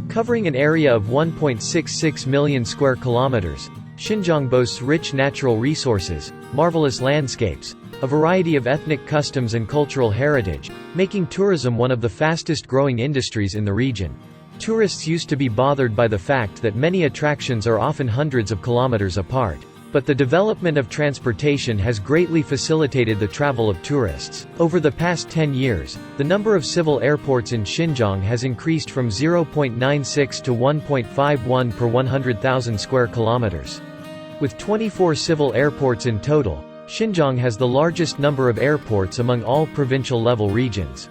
Covering an area of 1.66 million square kilometers, Xinjiang boasts rich natural resources, marvelous landscapes, a variety of ethnic customs and cultural heritage, making tourism one of the fastest-growing industries in the region. Tourists used to be bothered by the fact that many attractions are often hundreds of kilometers apart. But the development of transportation has greatly facilitated the travel of tourists. Over the past 10 years, the number of civil airports in Xinjiang has increased from 0.96 to 1.51 per 100,000 square kilometers. With 24 civil airports in total, Xinjiang has the largest number of airports among all provincial-level regions.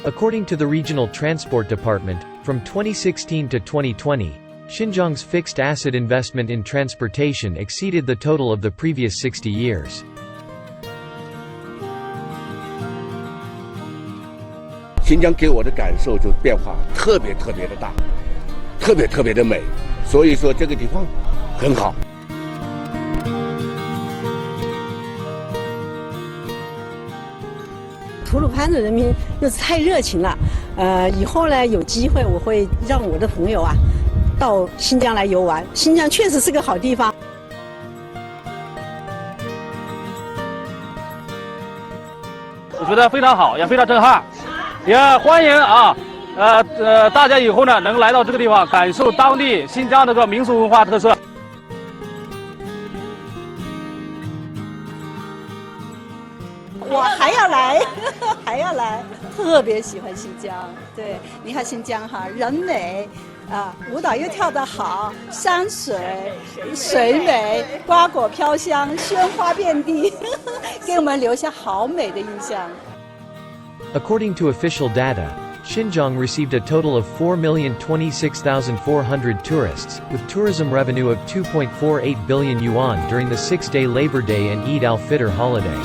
According to the Regional Transport Department, from 2016 to 2020, Xinjiang's fixed asset investment in transportation exceeded the total of the previous 60 years. 新疆给我的感受就变化特别的大，特别的美，所以说这个地方很好。吐鲁番的人民又是太热情了，以后呢有机会我会让我的朋友啊到新疆来游玩，新疆确实是个好地方。我觉得非常好，也非常震撼，也欢迎啊，大家以后呢能来到这个地方，感受当地新疆这个民俗文化特色。我还要来，还要来，特别喜欢新疆。对，你看新疆哈，人美。舞蹈又跳得好，山水美，瓜果飘香，鲜花遍地，给我们留下好美的印象。According to official data, Xinjiang received a total of 4,026,400 tourists, with tourism revenue of 2.48 billion yuan during the 6-day Labor Day and Eid al-Fitr holiday.